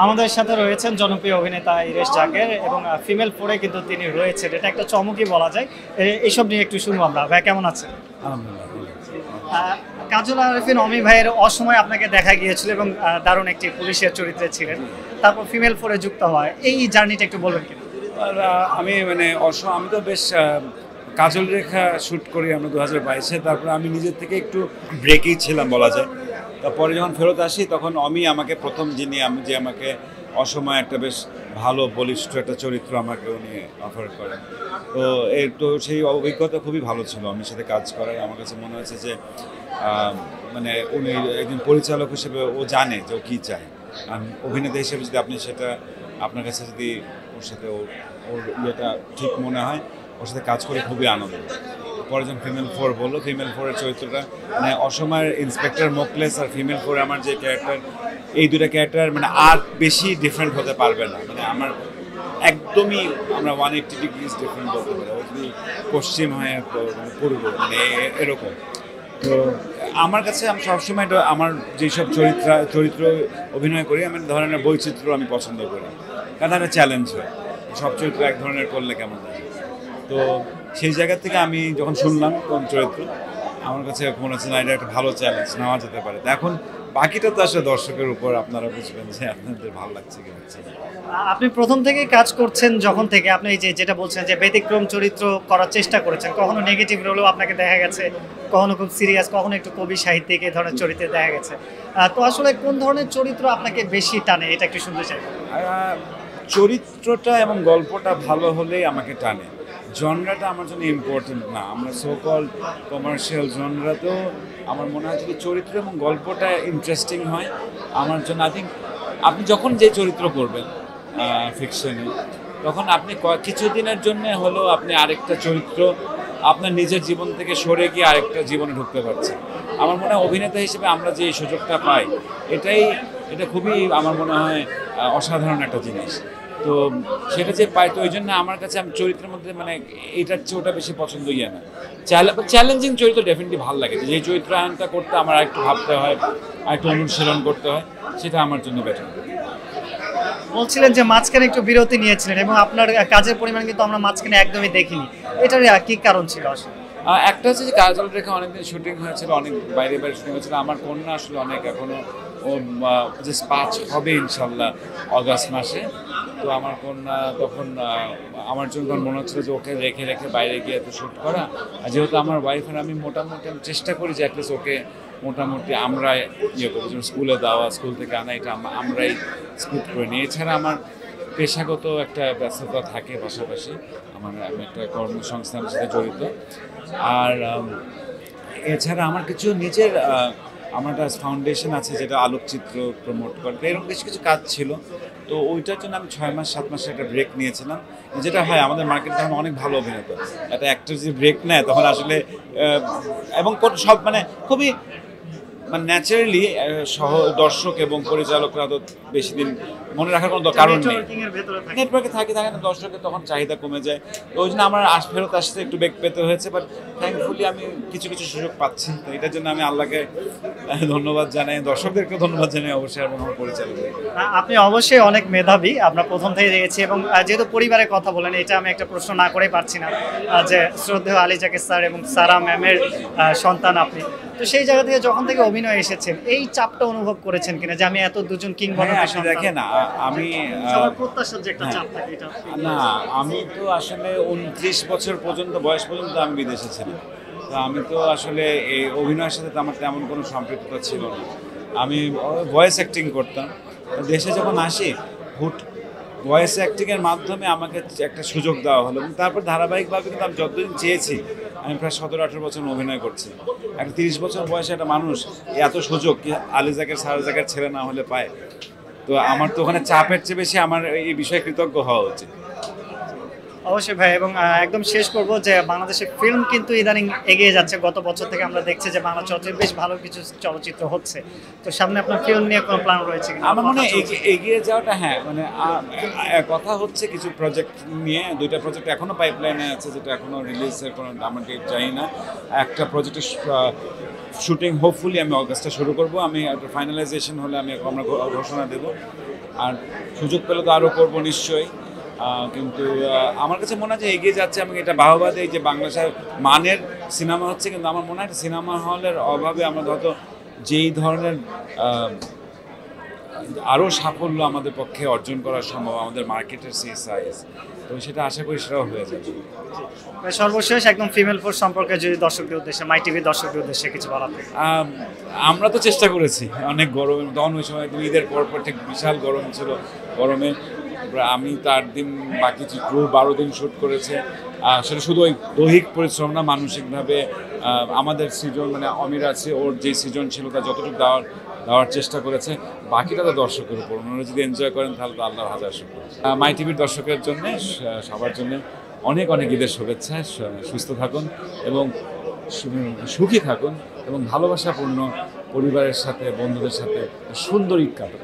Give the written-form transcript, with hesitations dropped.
আমাদের সাথে রয়েছেন জনপ্রিয় অভিনেতা ইরেশ জাকের এবং ফিমেল ফোরে কিন্তু তিনি রয়েছেন, এটা একটা চমকই বলা যায়। এইসব নিয়ে একটু শুনবো আমরা। ভাই কেমন আছেন? আলহামদুলিল্লাহ ভালো আছি। কাজল আরিফিন অমি ভাইয়ের অসময়ে আপনাকে দেখা গিয়েছিল এবং দারুণ একটি পুলিশের চরিত্রে ছিলেন, তারপর ফিমেল ফোরে যুক্ত হয়, এই জার্নিটা একটু বলবেন কিনা? আর আমি মানে আমি তো বেশ কাজল রেখা শ্যুট করি আমরা 2022-এ। তারপরে আমি নিজের থেকে একটু ব্রেকেই ছিলাম বলা যায়। তারপরে যখন ফেরত আসি তখন অমি আমাকে প্রথম যে আমাকে অসময়ে একটা বেশ ভালো বলিষ্ঠ একটা চরিত্র আমাকে উনি অফার করেন। তো সেই অভিজ্ঞতা খুবই ভালো ছিল অমির সাথে কাজ করার। আমার কাছে মনে হয়েছে যে মানে উনি একজন পরিচালক হিসেবে ও জানে যে ও কী চায়। আর অভিনেতা হিসেবে যদি আপনি সেটা আপনার কাছে যদি ওর সাথে ওর ইয়েটা ঠিক মনে হয়, ওর সাথে কাজ করে খুবই আনন্দ। পরে যখন ফিমেল ফোর বললো, ফিমেল ফোরের চরিত্রটা মানে অসময়ের ইন্সপেক্টর মোকলেস আর ফিমেল ফোর আমার যে ক্যারেক্টার, এই দুটা ক্যারেক্টার মানে আর বেশি ডিফারেন্ট হতে পারবে না। মানে আমার একদমই আমরা 180 ডিগ্রিজ ডিফারেন্ট বলতে পারি। ওই যদি পশ্চিম হয়ে পূর্ব মানে এরকম। তো আমার কাছে আমি সবসময় আমার যেসব চরিত্র অভিনয় করি, আমি ধরনের বৈচিত্র্য আমি পছন্দ করি, কারণ একটা চ্যালেঞ্জ হয়। সব চরিত্র এক ধরনের করলে কেমন লাগে। তো সেই জায়গা থেকে আমি যখন শুনলাম কোন চরিত্র, আমার কাছে মনে হচ্ছে না, এটা একটা ভালো চ্যালেঞ্জ নেওয়া যেতে পারে। এখন বাকিটা তো আসলে দর্শকের উপর, আপনারা বুঝবেন যে আপনাদের ভালো লাগছে কি হচ্ছে। আপনি প্রথম থেকে কাজ করছেন যখন থেকে, আপনি এই যেটা বলছেন যে ব্যতিক্রম চরিত্র করার চেষ্টা করেছেন, কখনো নেগেটিভ রোলেও আপনাকে দেখা গেছে, কখনো খুব সিরিয়াস, কখনো একটু কবি সাহিত্যিক এই ধরনের চরিত্রে দেখা গেছে। তো আসলে কোন ধরনের চরিত্র আপনাকে বেশি টানে, এটা একটু শুনতে চাই। চরিত্রটা এবং গল্পটা ভালো হলেই আমাকে টানে। জনরাটা আমার জন্য ইম্পর্টেন্ট না। আমরা সোকল কমার্শিয়াল জনরাতেও আমার মনে হয় যদি চরিত্র এবং গল্পটা ইন্টারেস্টিং হয় আমার জন্য। আই থিঙ্ক আপনি যখন যে চরিত্র করবেন ফিকশনে, তখন আপনি কিছুদিনের জন্য হলেও আপনি আরেকটা চরিত্র আপনার নিজের জীবন থেকে সরে গিয়ে আরেকটা জীবনে ঢুকতে পারছেন। আমার মনে হয় অভিনেতা হিসেবে আমরা যে সুযোগটা পাই, এটা খুবই আমার মনে হয় অসাধারণ একটা জিনিস। তো সেটা যে পাই, তো ওই জন্য আমার কাছে আমি চরিত্রের মধ্যে মানে এটার চেয়ে ওটা বেশি পছন্দ ইয়ে না। চ্যালেঞ্জিং চরিত্র ডেফিনেটলি ভালো লাগে। যে চরিত্র আয়নটা করতে আমার একটু ভাবতে হয়, আরেকটু অনুশীলন করতে হয়, সেটা আমার জন্য বেটার। বলছিলেন যে মাঝখানে একটু বিরতি নিয়েছিলেন এবং আপনার কাজের পরিমাণ কিন্তু আমরা মাঝখানে একদমই দেখিনি, এটার কি কারণ ছিল আসলে? একটা হচ্ছে যে কাজল রেখা অনেকদিন শুটিং হয়েছিল, অনেক বাইরে শুটিং হয়েছিল। আমার কন্যা আসলে অনেক এখনও ও জাস্ট 5 হবে ইনশাল্লাহ অগাস্ট মাসে। তো আমার কন্যা তখন আমার জন্য মনে হচ্ছিল যে ওকে রেখে বাইরে গিয়ে এত শ্যুট করা। আর যেহেতু আমার ওয়াইফের আমি মোটামুটি চেষ্টা করি যে অ্যাটলিস্ট ওকে মোটামুটি আমরা ইয়ে করবো, যেমন স্কুলে দেওয়া, স্কুল থেকে আনা, এটা আমরাই স্কুট করে নিই। এছাড়া আমার পেশাগত একটা ব্যস্ততা থাকে পাশাপাশি, আমি একটা কর্মসংস্থানের সাথে জড়িত। আর এছাড়া আমার কিছু নিজের আমার একটা ফাউন্ডেশন আছে যেটা আলোকচিত্র প্রমোট করে, এরকম বেশ কিছু কাজ ছিল। তো ওইটার জন্য আমি 6-7 মাসের একটা ব্রেক নিয়েছিলাম। যেটা হয় আমাদের মার্কেটে এখন অনেক ভালো অভিনেতা, একটা অ্যাক্টর যদি ব্রেক নেয় তখন আসলে এবং সব মানে খুবই মানে ন্যাচারালি দর্শক এবং পরিচালকরা তো বেশি দিন মনে রাখার কোনো কারণ নেই। নেটওয়ার্কে থাকে না, দর্শকের তখন চাহিদা কমে যায়। তো ওই জন্য আমার ফেরত আসতে একটু বেগ পেতে হয়েছে, বাট থ্যাঙ্কফুলি আমি কিছু সুযোগ পাচ্ছি। তো এটার জন্য আমি আল্লাহকে ধন্যবাদ জানাই, দর্শকদেরকে ধন্যবাদ জানাই অবশ্যই, এবং আমার পরিচালকদের। আপনি অবশ্যই অনেক মেধাবী, আমরা প্রথম থেকে দেখেছি। এবং যেহেতু পরিবারের কথা বলেন, এটা আমি একটা প্রশ্ন না করে পারছি না, যে শ্রদ্ধেয় আলী জাকের স্যার এবং সারা ম্যামের সন্তান আপনি, তো সেই জায়গা থেকে যখন থেকে অভিনয় এসেছেন, এই চাপটা অনুভব করেছেন কিনা যে আমি এত দুজন কিংবদন্তি সন্তান? দেখেন আমি প্রত্যাশার যে একটা চাপ থাকে, এটা না, আমি তো আসলে 29 বছর পর্যন্ত বয়স পর্যন্ত আমি বিদেশে ছিলাম। তো আমি তো আসলে এই অভিনয়ের সাথে তো আমার তেমন কোনো সম্পৃক্ততা ছিল না। আমি ভয়েস অ্যাক্টিং করতাম। দেশে যখন আসি, ভয়েস অ্যাক্টিংয়ের মাধ্যমে আমাকে একটা সুযোগ দেওয়া হলো, এবং তারপর ধারাবাহিকভাবে কিন্তু আমি যতদিন চেয়েছি, আমি প্রায় 17-18 বছর অভিনয় করছি। একটা 30 বছর বয়সে একটা মানুষ এত সুযোগ কি আলী জাকের সারা জাকের ছেলে না হলে পায়? তো আমার তো ওখানে চাপের চেয়ে বেশি আমার এই বিষয়ে কৃতজ্ঞ হওয়া উচিত। অবশ্যই ভাই। এবং একদম শেষ করব যে বাংলাদেশের ফিল্ম কিন্তু ইদানিং এগিয়ে যাচ্ছে। গত বছর থেকে আমরা দেখছি যে বাংলা চলচ্চিত্রে বেশ ভালো কিছু চলচ্চিত্র হচ্ছে। তো সামনে আপনার ফিল্ম নিয়ে কোনো প্ল্যান রয়েছে কিনা? আমার মনে হয় এগিয়ে যাওয়াটা, হ্যাঁ, মানে কথা হচ্ছে কিছু প্রজেক্ট নিয়ে। 2টা প্রজেক্ট এখনও পাইপলাইনে আছে, যেটা এখনও রিলিজের কোনো আমাকে চাই না। একটা প্রজেক্টের শুটিং হোপফুলি আমি অগাস্টে শুরু করব। আমি একটা ফাইনালাইজেশন হলে আমরা ঘোষণা দেবো। আর সুযোগ পেলে তো আরও করবো নিশ্চয়ই। কিন্তু আমার কাছে মনে হয় যে এগিয়ে যাচ্ছে, আমি এটা বাহবা দিই যে বাংলাদেশের মানের সিনেমা হচ্ছে, কিন্তু আমার মনে হয় সিনেমা হলের অভাবে আমরা হয়তো যেই ধরনের আরও সাফল্য আমাদের পক্ষে অর্জন করা সম্ভব, আমাদের মার্কেটের সেই সাইজ, তো সেটা আশা করি সেটাও হয়ে যাবে। সর্বশেষ একদম ফিমেল ফোর্স সম্পর্কে যদি দর্শকদের উদ্দেশ্যে, মাই টিভির দর্শকদের উদ্দেশ্যে কিছু বলা থাকে। আমরা তো চেষ্টা করেছি, অনেক গরম, তখন ওই সময় ঈদের পরপর ঠিক বিশাল গরম ছিল, গরমে আমি তার দিন বাকি ক্রু 12 দিন শ্যুট করেছে। সেটা শুধু ওই দৈহিক পরিশ্রম না, মানসিকভাবে আমাদের সৃজন মানে অমির আছে, ওর যে সৃজনশীলতা যতটুকু দেওয়ার চেষ্টা করেছে, বাকিটা তো দর্শকের উপর, ওনারা যদি এনজয় করেন তাহলে তো আল্লাহর হাজার শুকর। মাই টিভির দর্শকের জন্য, সবার জন্য অনেক অনেক ঈদের শুভেচ্ছা। সুস্থ থাকুন এবং সুখী থাকুন এবং ভালোবাসাপূর্ণ পরিবারের সাথে, বন্ধুদের সাথে সুন্দর ঈদ কাটান।